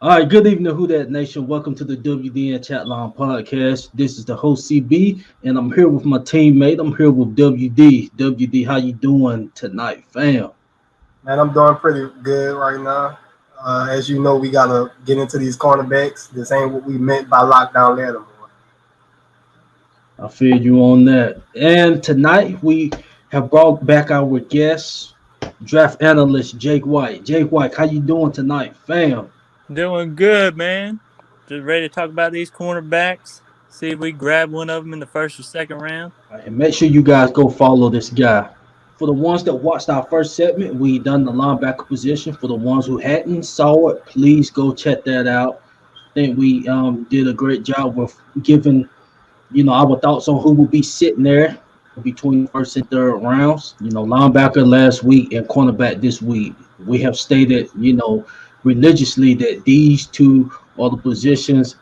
All right, good evening, Who Dat Nation. Welcome to the WDN Chatline podcast. This is the host CB, and I'm here with my teammate. I'm here with WD. WD, how you doing tonight, fam? Man, I'm doing pretty good right now. As you know, we gotta get into these cornerbacks. This ain't what we meant by lockdown Lattimore. I feel you on that. And tonight we have brought back our guest, draft analyst Jake White. Jake White, how you doing tonight, fam? Doing good, man. Just ready to talk about these cornerbacks. See if we grab one of them in the first or second round. And make sure you guys go follow this guy. For the ones that watched our first segment, we done the linebacker position. For the ones who hadn't saw it, please go check that out. I think we did a great job with giving, our thoughts on who will be sitting there between first and third rounds. Linebacker last week and cornerback this week. We have stated, religiously that these two are the positions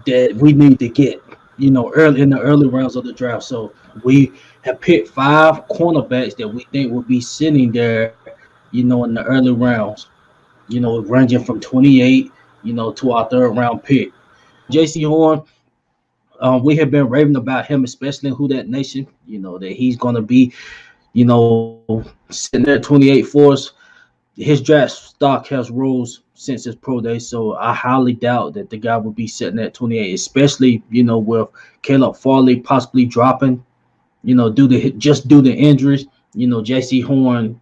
that we need to get, early in the early rounds of the draft. So we have picked 5 cornerbacks that we think will be sitting there, in the early rounds, ranging from 28, to our third round pick. JC Horn, we have been raving about him, especially in Who Dat Nation, that he's going to be, sitting there at 28 for us. His draft stock has rose since his pro day, so I highly doubt that the guy will be sitting at 28, especially, with Caleb Farley possibly dropping, due to injuries. JC Horn,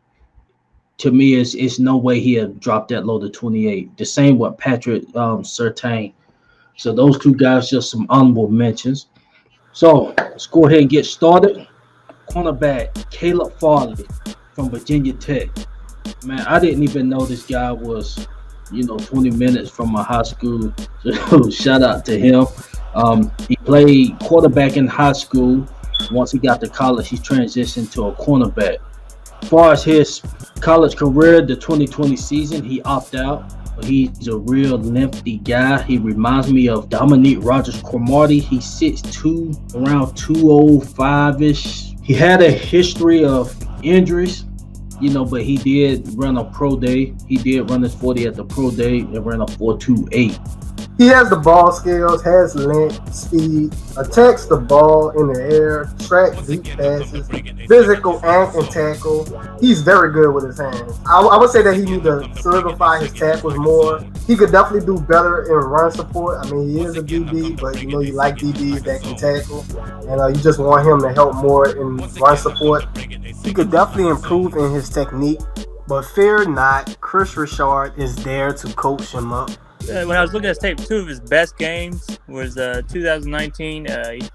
to me, is no way he'll drop that low to 28. The same with Patrick Surtain. So those two guys, just some honorable mentions. So let's go ahead and get started. Cornerback Caleb Farley from Virginia Tech. Man, I didn't even know this guy was, 20 minutes from my high school. So shout out to him. He played quarterback in high school. Once he got to college, he transitioned to a cornerback. As far as his college career, the 2020 season, he opted out. He's a real lengthy guy. He reminds me of Dominique Rodgers-Cromartie. He's 6'2", around 205-ish. He had a history of injuries. But he did run a pro day. He did run his 40 at the pro day and ran a 4.28. He has the ball skills, has length, speed, attacks the ball in the air, tracks deep passes, physical and can tackle. He's very good with his hands. I would say that he needs to solidify his tackles more. He could definitely do better in run support. I mean, he is a DB, but you like DBs that can tackle. And you just want him to help more in run support. He could definitely improve in his technique, but fear not, Chris Richard is there to coach him up. When I was looking at his tape, 2 of his best games was 2019.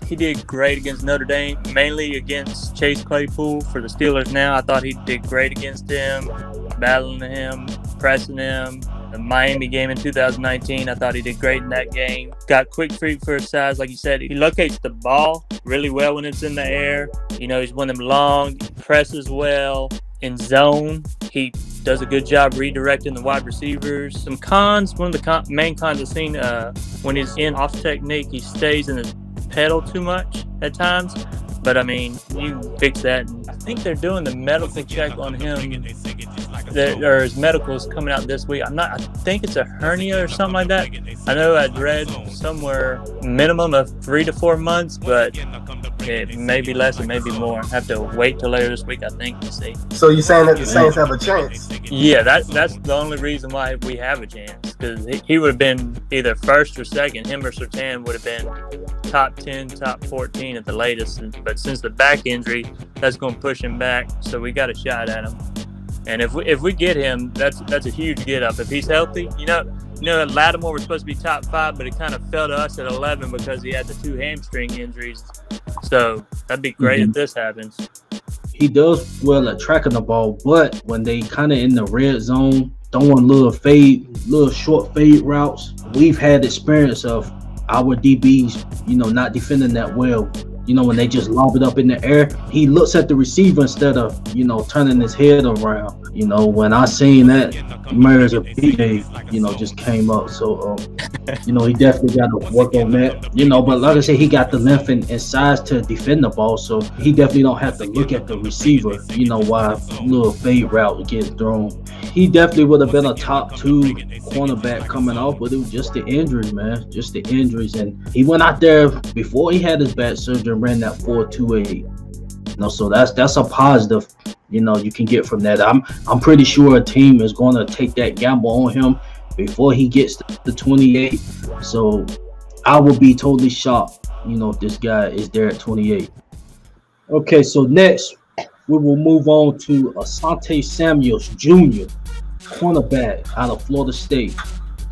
He did great against Notre Dame, mainly against Chase Claypool for the Steelers now. I thought he did great against him, battling him, pressing him. The Miami game in 2019, I thought he did great in that game. Got quick feet for his size, like you said. He locates the ball really well when it's in the air. He's one of them long, presses well. In zone, he does a good job redirecting the wide receivers. Some cons, one of the main cons I've seen when he's in off technique, he stays in his pedal too much at times. But, you can fix that. I think they're doing the medical check on him. Or his medical is coming out this week. I think it's a hernia or something like that. I know I'd read somewhere minimum of 3 to 4 months, but it may be less or maybe more. I have to wait till later this week, I think, to see. So you're saying that the Saints have a chance? Yeah, that's the only reason why we have a chance. Because he would have been either first or second. Him or Surtain would have been top 10, top 14 at the latest. But since the back injury, that's going to push him back. So we got a shot at him. And if we get him, that's a huge get up. If he's healthy, Lattimore was supposed to be top 5, but it kind of fell to us at 11 because he had the 2 hamstring injuries. So that'd be great if this happens. He does well at tracking the ball, but when they kind of in the red zone, throwing little short fade routes, we've had experience of our DBs, not defending that well. When they just lob it up in the air, he looks at the receiver instead of, turning his head around. When I seen that, Mayor's of PJ, just came up. So He definitely got to work on that. But like I said, he got the length and size to defend the ball, so he definitely don't have to look at the receiver, while little fade route gets thrown. He definitely would have been a top 2 cornerback coming off, but it was just the injuries, man. Just the injuries. And he went out there before he had his back surgery and ran that 4.28. So that's a positive, you can get from that. I'm pretty sure a team is going to take that gamble on him before he gets to 28. So I will be totally shocked, if this guy is there at 28. Okay, so next we will move on to Asante Samuels Jr., cornerback out of Florida State.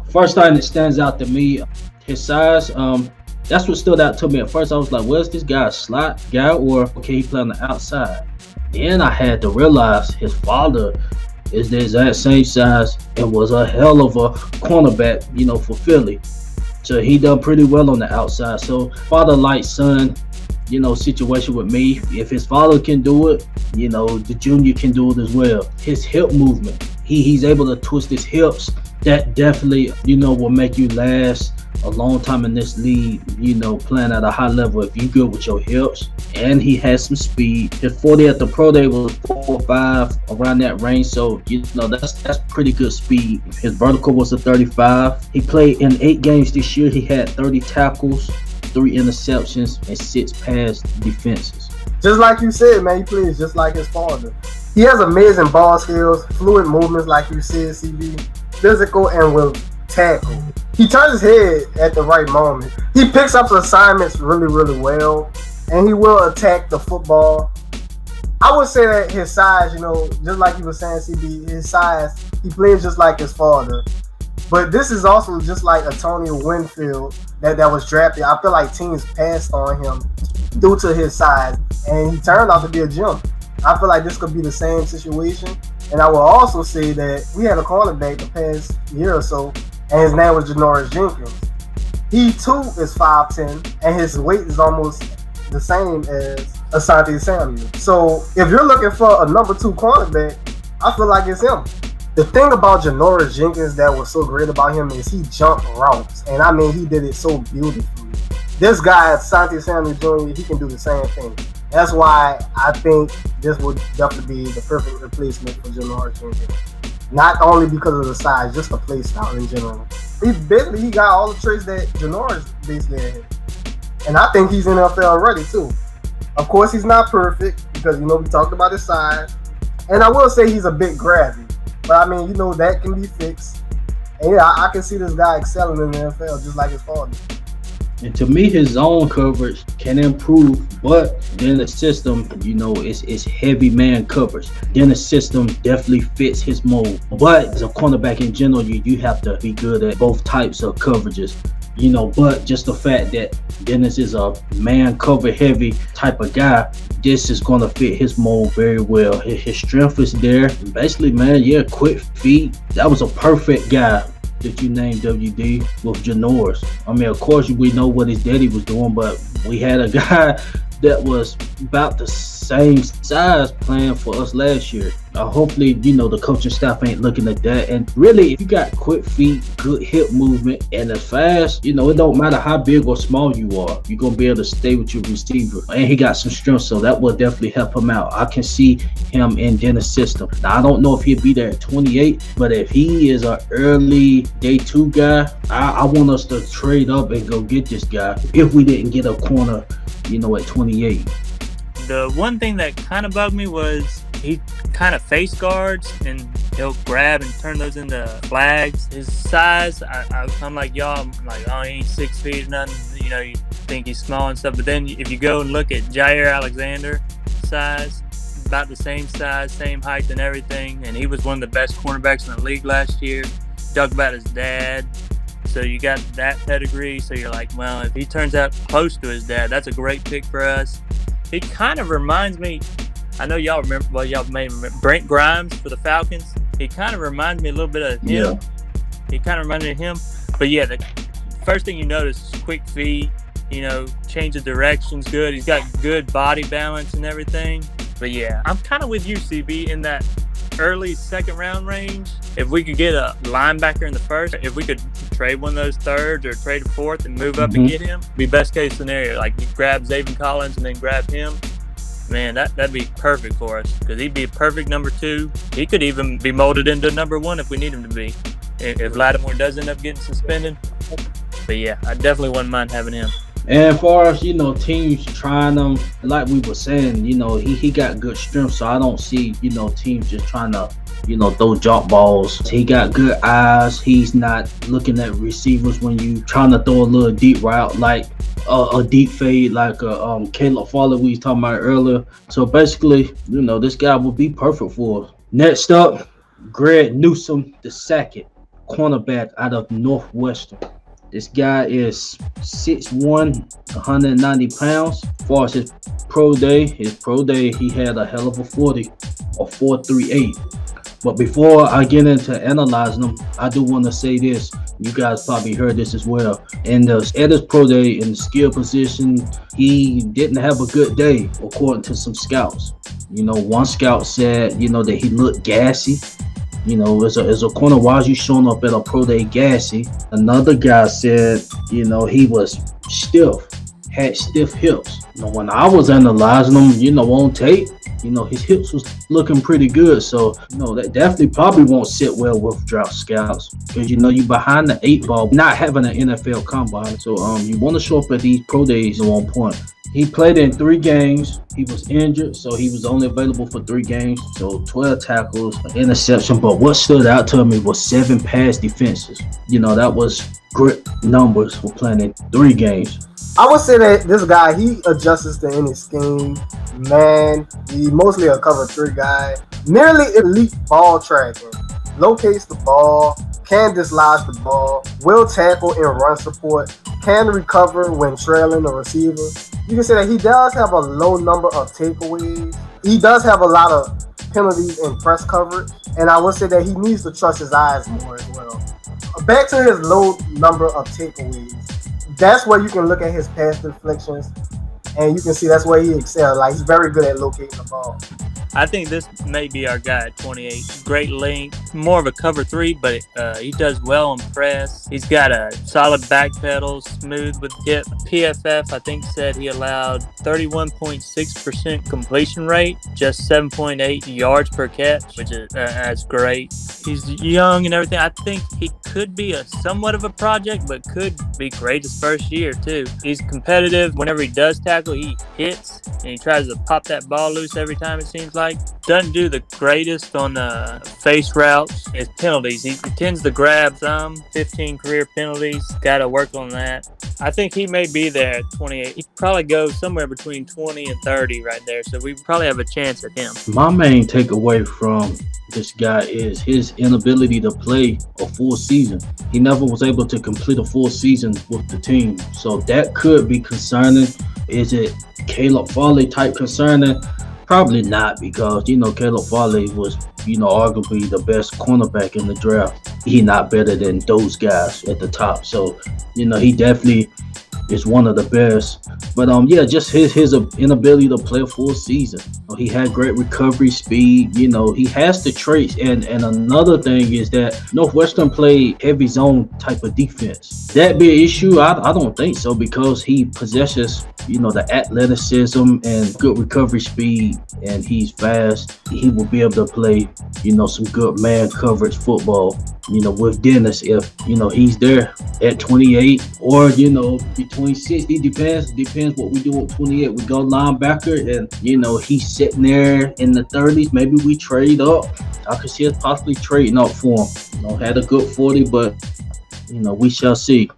First thing that stands out to me, his size. That's what stood out to me. At first, I was like, "Where's this guy, a slot guy, or okay, he play on the outside?" Then I had to realize his father is the exact same size and was a hell of a cornerback, for Philly. So he done pretty well on the outside. So father like son, situation with me. If his father can do it, the junior can do it as well. His hip movement, he's able to twist his hips. That definitely, will make you last a long time in this league, playing at a high level if you good with your hips. And he has some speed. His 40 at the pro day was 4.5, around that range. So, that's pretty good speed. His vertical was a 35. He played in 8 games this year. He had 30 tackles, 3 interceptions, and 6 pass defenses. Just like you said, man, he plays just like his father. He has amazing ball skills, fluid movements, like you said, CB, physical, and will tackle. He turns his head at the right moment. He picks up assignments really, really well, and he will attack the football. I would say that his size, just like you were saying, CB, his size, he plays just like his father. But this is also just like Antonio Winfield that was drafted. I feel like teams passed on him due to his size, and he turned out to be a gem. I feel like this could be the same situation. And I will also say that we had a cornerback the past year or so, and his name was Norris Jenkins. He too is 5'10", and his weight is almost the same as Asante Samuel. So if you're looking for a number 2 cornerback, I feel like it's him. The thing about Norris Jenkins that was so great about him is he jumped routes, and I mean he did it so beautifully. This guy, Asante Samuel Jr., he can do the same thing. That's why I think this would definitely be the perfect replacement for Norris Jenkins. Not only because of the size, just the play style in general. He got all the traits that Norris basically had. And I think he's in the NFL already too. Of course, he's not perfect because, we talked about his size. And I will say he's a bit grabby. But I mean, that can be fixed. And yeah, I can see this guy excelling in the NFL just like his father. And to me, his zone coverage can improve, but then the system, it's heavy man coverage. Then the system definitely fits his mold. But as a cornerback in general, you have to be good at both types of coverages. But just the fact that Dennis is a man cover heavy type of guy, this is going to fit his mold very well. His strength is there. Basically, man, quick feet. That was a perfect guy that you named WD with Janoris. I mean, of course, we know what his daddy was doing, but we had a guy that was about the same size playing for us last year. Hopefully, the coaching staff ain't looking at that. And really, if you got quick feet, good hip movement, and as fast, it don't matter how big or small you are, you're going to be able to stay with your receiver. And he got some strength, so that will definitely help him out. I can see him in Dennis' system. Now, I don't know if he'll be there at 28, but if he is an early day 2 guy, I want us to trade up and go get this guy if we didn't get a corner, at 28. The one thing that kind of bugged me was he kind of face guards and he'll grab and turn those into flags. His size, I'm like y'all, I'm like, oh, he ain't 6 feet or nothing. You think he's small and stuff. But then if you go and look at Jair Alexander size, about the same size, same height and everything. And he was one of the best cornerbacks in the league last year. Talk about his dad. So you got that pedigree. So you're like, well, if he turns out close to his dad, that's a great pick for us. He kind of reminds me, I know y'all remember, well, y'all may remember Brent Grimes for the Falcons. He kind of reminds me a little bit of him. Yeah. He kind of reminds me of him. But yeah, the first thing you notice is quick feet, change of direction's good. He's got good body balance and everything. But yeah, I'm kind of with you, CB, in that early second round range. If we could get a linebacker in the first, if we could trade one of those thirds or trade a fourth and move up and get him. Be best case scenario. Like you grab Zaven Collins and then grab him. Man, that'd be perfect for us because he'd be a perfect number 2. He could even be molded into number 1 if we need him to be. If Lattimore does end up getting suspended. But yeah, I definitely wouldn't mind having him. And as far as, teams trying them, like we were saying, he got good strength. So I don't see, teams just trying to, throw jump balls. He got good eyes. He's not looking at receivers when you trying to throw a little deep route, like a deep fade, like Caleb Farley we was talking about earlier. So basically, this guy would be perfect for us. Next up, Greg Newsome II, cornerback out of Northwestern. This guy is 6'1", 190 pounds. As far as his pro day, he had a hell of a 40, or 4.38. But before I get into analyzing him, I do want to say this. You guys probably heard this as well. At his pro day, in the skill position, he didn't have a good day, according to some scouts. One scout said, that he looked gassy. As a corner, why is you showing up at a pro day gassy? Another guy said, he was stiff, had stiff hips. When I was analyzing him, on tape, his hips was looking pretty good. So, that definitely probably won't sit well with draft scouts because, you behind the 8 ball, not having an NFL combine. So, you want to show up at these pro days at one point. He played in 3 games. He was injured, so he was only available for 3 games. So 12 tackles, an interception. But what stood out to me was 7 pass defenses. That was great numbers for playing in 3 games. I would say that this guy, he adjusts to any scheme. Man, he mostly a cover 3 guy. Nearly elite ball tracking. Locates the ball, can dislodge the ball, will tackle and run support, can recover when trailing a receiver. You can say that he does have a low number of takeaways. He does have a lot of penalties in press coverage, and I would say that he needs to trust his eyes more as well. Back to his low number of takeaways. That's where you can look at his pass deflections, and you can see that's where he excels. Like, he's very good at locating the ball. I think this may be our guy at 28. Great length, more of a cover 3, but he does well on press. He's got a solid back pedal, smooth with hip. PFF, I think, said he allowed 31.6% completion rate, just 7.8 yards per catch, which is that's great. He's young and everything. I think he could be somewhat of a project, but could be great his first year too. He's competitive. Whenever he does tackle, he hits and he tries to pop that ball loose every time, it seems like. Doesn't do the greatest on face routes. His penalties, he tends to grab some. 15 career penalties. Got to work on that. I think he may be there at 28. He'd probably go somewhere between 20 and 30 right there. So we probably have a chance at him. My main takeaway from this guy is his inability to play a full season. He never was able to complete a full season with the team. So that could be concerning. Is it Caleb Farley type concerning? Probably not, because, Caleb Farley was, arguably the best cornerback in the draft. He not better than those guys at the top. So, he definitely is one of the best. But, just his inability to play a full season. He had great recovery speed. He has the traits. And another thing is that Northwestern played heavy zone type of defense. That be an issue? I don't think so, because he possesses, the athleticism and good recovery speed, and he's fast. He will be able to play, some good man coverage football, with Dennis if, he's there at 28 or, between 60. Depends what we do at 28. We go linebacker and, he's sitting there in the 30s. Maybe we trade up. I could see us possibly trading up for him. Had a good 40, but, we shall see.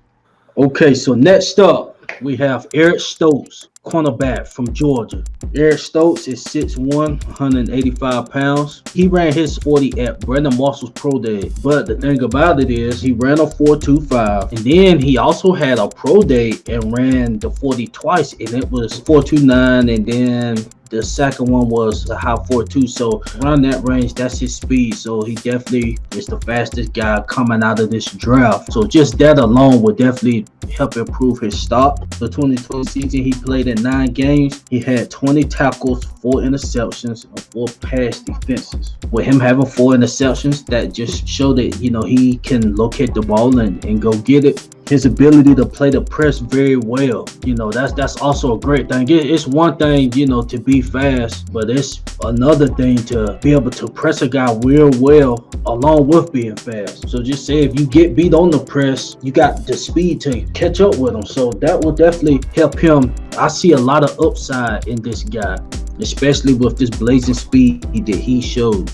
Okay, so next up, we have Eric Stokes, cornerback from Georgia. Eric Stokes is 6'1", 185 pounds. He ran his 40 at Brandon Marshall's pro day. But the thing about it is he ran a 4.25. And then he also had a pro day and ran the 40 twice. And it was 4.29 and then The second one was a high 4.2. So around that range, that's his speed. So he definitely is the fastest guy coming out of this draft. So just that alone would definitely help improve his stock. The 2020 season, he played in 9 games. He had 20 tackles, 4 interceptions, and 4 pass defenses. With him having 4 interceptions, that just showed that, he can locate the ball and go get it. His ability to play the press very well, that's also a great thing. It's one thing, to be fast, but it's another thing to be able to press a guy real well along with being fast. So just say if you get beat on the press, you got the speed to catch up with him. So that will definitely help him. I see a lot of upside in this guy, especially with this blazing speed that he showed.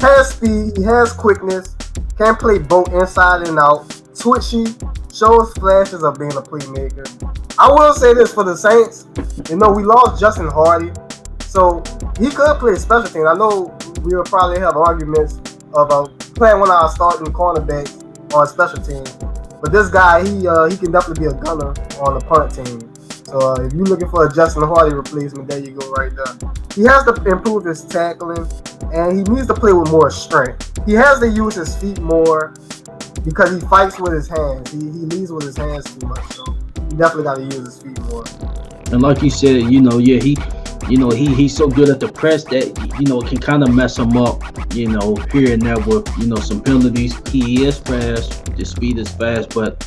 Has speed, he has quickness, can play both inside and out, twitchy, shows flashes of being a playmaker. I will say this for the Saints, we lost Justin Hardy, so he could play special teams. I know we will probably have arguments of playing one of our starting cornerbacks on special teams, but this guy, he can definitely be a gunner on the punt team. So if you're looking for a Justin Hardy replacement, there you go right there. He has to improve his tackling, and he needs to play with more strength. He has to use his feet more because he fights with his hands. He leads with his hands too much, so he definitely got to use his feet more. And like you said, he's so good at the press that it can kind of mess him up, here and there with some penalties. He is fast, the speed is fast, but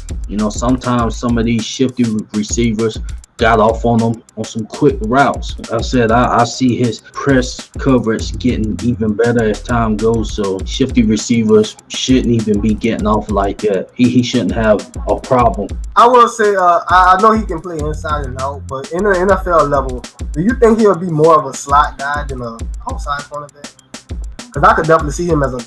sometimes some of these shifty receivers got off on him on some quick routes. I said I see his press coverage getting even better as time goes. So shifty receivers shouldn't even be getting off like that. He shouldn't have a problem. I will say I know he can play inside and out, but in the NFL level, do you think he'll be more of a slot guy than an outside cornerback? Because I could definitely see him as a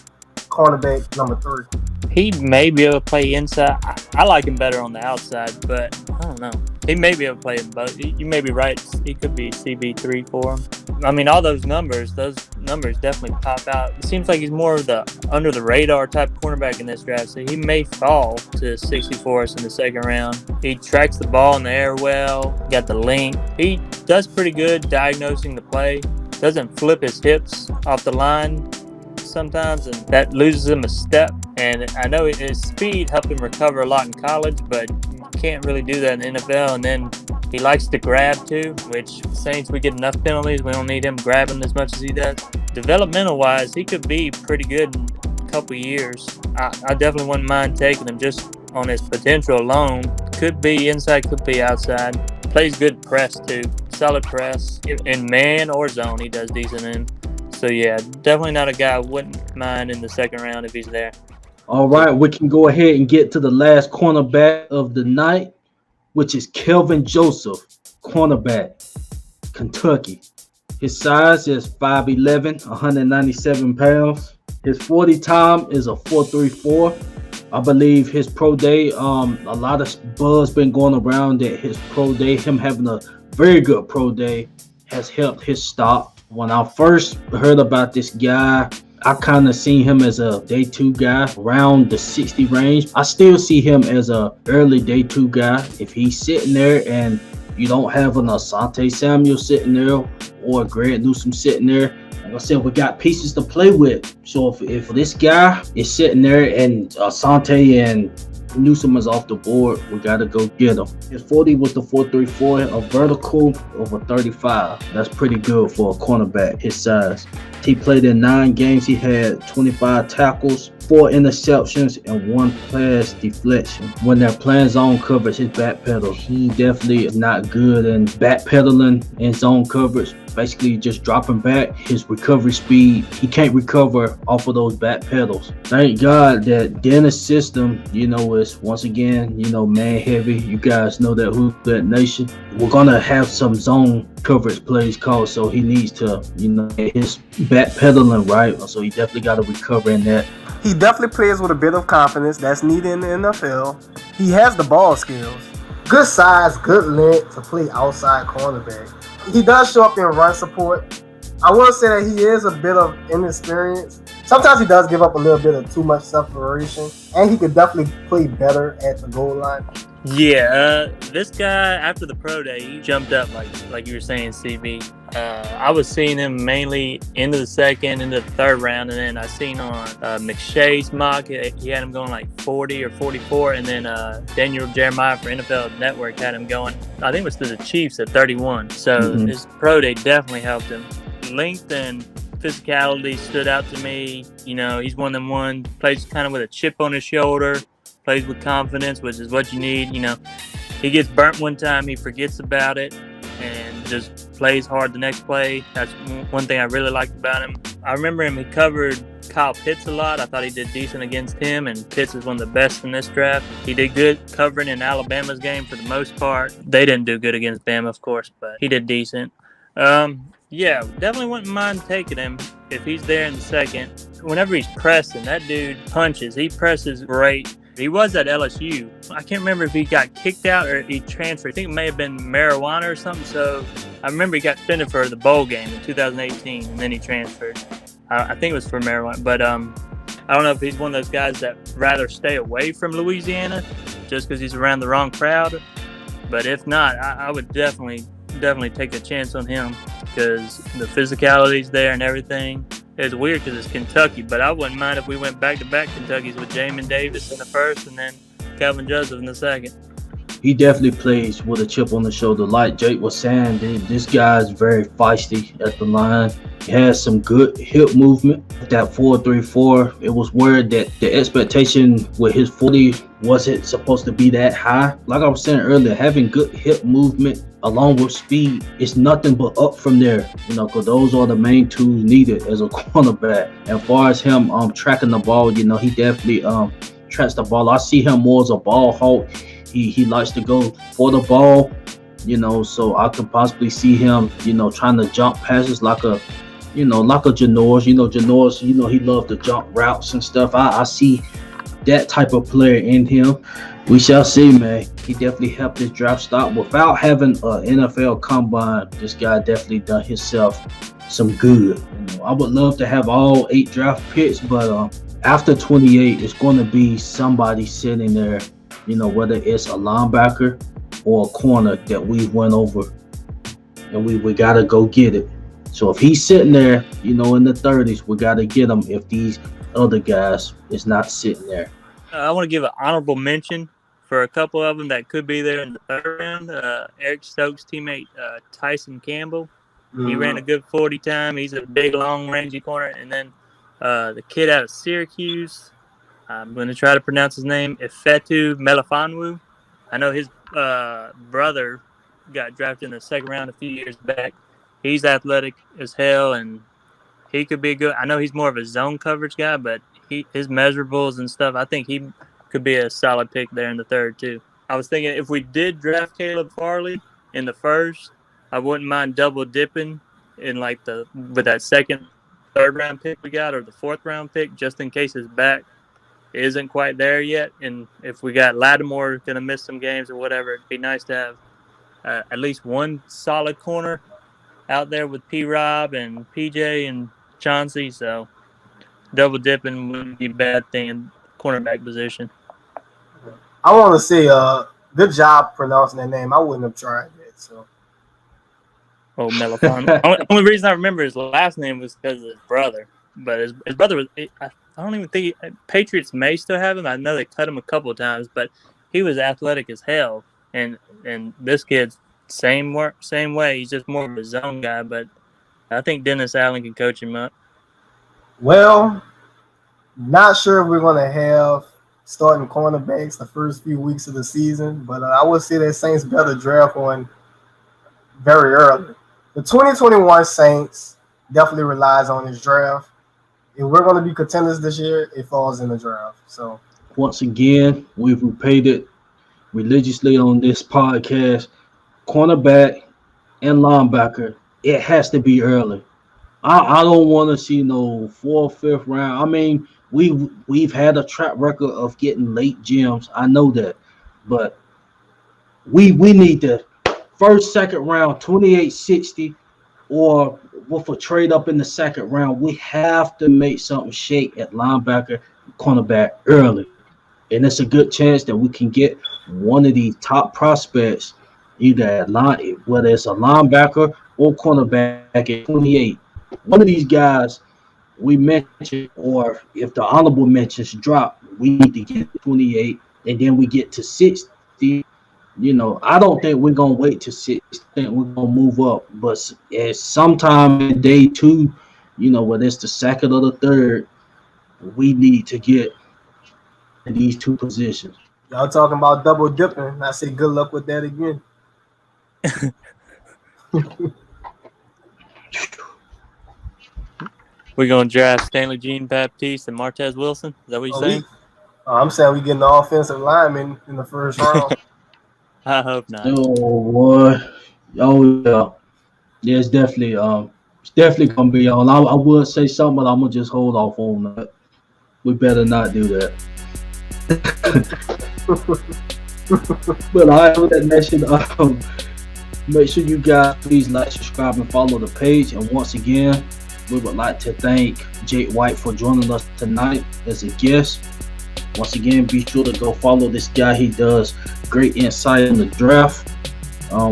cornerback number 3. He may be able to play inside. I like him better on the outside, but I don't know. He may be able to play in both. You may be right. He could be CB3 for him. I mean, all those numbers definitely pop out. It seems like he's more of the under the radar type cornerback in this draft. So he may fall to 64th in the second round. He tracks the ball in the air well. Got the length. He does pretty good diagnosing the play. Doesn't flip his hips off the line sometimes, and that loses him a step. And I know his speed helped him recover a lot in college, but you can't really do that in the NFL. And then he likes to grab too, which Saints, we get enough penalties. We don't need him grabbing as much as he does. Developmental wise, he could be pretty good in a couple years. I definitely wouldn't mind taking him just on his potential alone. Could be inside, could be outside. Plays good press too. Solid press in man or zone. He does decent in. So yeah, definitely not a guy I wouldn't mind in the second round if he's there. All right, we can go ahead and get to the last cornerback of the night, which is Kelvin Joseph, cornerback, Kentucky. His size is 5'11", 197 pounds. His 40 time is a 4.34. I believe his pro day, a lot of buzz been going around that his pro day, him having a very good pro day, has helped his stock. When I first heard about this guy, I kind of seen him as a day 2 guy around the 60 range. I still see him as a early day 2 guy. If he's sitting there and you don't have an Asante Samuel sitting there or a Grant Newsome sitting there, like I said, we got pieces to play with. So if this guy is sitting there and Asante and Newsome is off the board, we got to go get him. His 40 was the 4.34, a vertical over 35. That's pretty good for a cornerback his size. He played in 9 games. He had 25 tackles, 4 interceptions, and 1 pass deflection. When they're playing zone coverage, his backpedal, he definitely is not good in backpedaling in zone coverage. Basically just dropping back. His recovery speed, he can't recover off of those back pedals. Thank God that Dennis' system, is once again, man heavy. You guys know that Who's That Nation. We're gonna have some zone coverage plays called, so he needs to, get his back pedaling right. So he definitely got to recover in that. He definitely plays with a bit of confidence that's needed in the NFL. He has the ball skills. Good size, good length to play outside cornerback. He does show up in run support. I will say that he is a bit of inexperienced. Sometimes he does give up a little bit of too much separation, and he could definitely play better at the goal line. Yeah, this guy after the pro day, he jumped up like you were saying, CB. I was seeing him mainly into the second, into the third round, and then I seen on McShay's mock, he had him going like 40 or 44, and then Daniel Jeremiah for NFL Network had him going, I think it was to the Chiefs at 31. So his pro day definitely helped him. Length and physicality stood out to me. You know, he's one of them ones, plays kind of with a chip on his shoulder. Plays with confidence, which is what you need. You know, he gets burnt one time, he forgets about it, and just plays hard the next play. That's one thing I really liked about him. I remember him, he covered Kyle Pitts a lot. I thought he did decent against him, and Pitts is one of the best in this draft. He did good covering in Alabama's game for the most part. They didn't do good against Bama, of course, but he did decent. Yeah, definitely wouldn't mind taking him if he's there in the second. Whenever he's pressing, that dude punches. He presses great. He was at LSU. I can't remember if he got kicked out or he transferred. I think it may have been marijuana or something. So I remember he got suspended for the bowl game in 2018, and then he transferred. I think it was for marijuana. But I don't know if he's one of those guys that rather stay away from Louisiana just because he's around the wrong crowd. But if not, I would definitely take a chance on him because the physicality's there and everything. It's weird because it's Kentucky, but I wouldn't mind if we went back-to-back Kentuckys with Jamin Davis in the first and then Kelvin Joseph in the second. He definitely plays with a chip on the shoulder. Like Jake was saying, this guy is very feisty at the line. He has some good hip movement. That 4.34, it was weird that the expectation with his 40 wasn't supposed to be that high. Like I was saying earlier, having good hip movement along with speed, it's nothing but up from there, you know, because those are the main tools needed as a cornerback. And as far as him tracking the ball, you know, he definitely tracks the ball. I see him more as a ball hawk. He likes to go for the ball, you know, so I could possibly see him, you know, trying to jump passes like a Janoris. You know, Janoris, you know, he loves to jump routes and stuff. I see that type of player in him. We shall see, man. He definitely helped his draft stock. Without having an NFL combine, this guy definitely done himself some good. You know, I would love to have all 8 draft picks, but after 28, it's going to be somebody sitting there, you know, whether it's a linebacker or a corner that we went over, and we got to go get it. So if he's sitting there, you know, in the 30s, we got to get him if these other guys is not sitting there. I want to give an honorable mention for a couple of them that could be there in the third round. Eric Stokes' teammate, Tyson Campbell. He ran a good 40 time. He's a big, long, rangy corner. And then the kid out of Syracuse, I'm going to try to pronounce his name, Ifeatu Melifonwu. I know his brother got drafted in the second round a few years back. He's athletic as hell, and he could be good. I know he's more of a zone coverage guy, but his measurables and stuff, I think he could be a solid pick there in the third too. I was thinking if we did draft Caleb Farley in the first, I wouldn't mind double dipping in like with that second, third round pick we got or the fourth round pick, just in case his back isn't quite there yet. And if we got Lattimore going to miss some games or whatever, it'd be nice to have at least one solid corner out there with P-Rob and PJ and Chauncey. So double dipping wouldn't be a bad thing in cornerback position. I want to say good job pronouncing that name. I wouldn't have tried that. So. Oh, Melifon. Only reason I remember his last name was because of his brother. But his brother was, I don't even think, Patriots may still have him. I know they cut him a couple of times, but he was athletic as hell. And this kid's same way. He's just more of a zone guy, but I think Dennis Allen can coach him up. Well, not sure if we're going to have starting cornerbacks the first few weeks of the season, but I would say that Saints better draft one very early. The 2021 Saints definitely relies on this draft. If we're going to be contenders this year, it falls in the draft. So once again, we've repeated religiously on this podcast, cornerback and linebacker, it has to be early. I don't want to see no 4th, 5th round. I mean, we've had a track record of getting late gems. I know that, but we need the first, second round, 28-60, or with a trade up in the second round. We have to make something shake at linebacker, cornerback early. and it's a good chance that we can get one of these top prospects, either at line, whether it's a linebacker or cornerback at 28. One of these guys we mentioned, or if the honorable mentions drop, we need to get 28, and then we get to 60. I don't think we're gonna wait to 60. I think we're gonna move up, but at sometime in day 2, whether it's the second or the third, we need to get in these 2 positions. Y'all talking about double dipping? I say good luck with that again. We're going to draft Stanley Jean-Baptiste and Martez Wilson? Is that what you're saying? I'm saying we getting the offensive lineman in the first round. I hope not. Oh, boy. Oh, yeah. Yeah, it's definitely going to be on. I would say something, but I'm going to just hold off on that. We better not do that. But I will that mention. Make sure you guys please like, subscribe, and follow the page. And once again, we would like to thank Jake White for joining us tonight as a guest. Once again, be sure to go follow this guy. He does great insight on the draft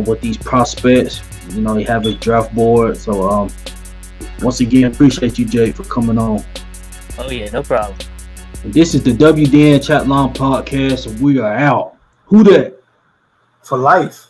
with these prospects. He have his draft board. So once again, appreciate you, Jake, for coming on. Oh yeah, no problem. This is the WDN Chatline podcast, and we are out. Who that? For life.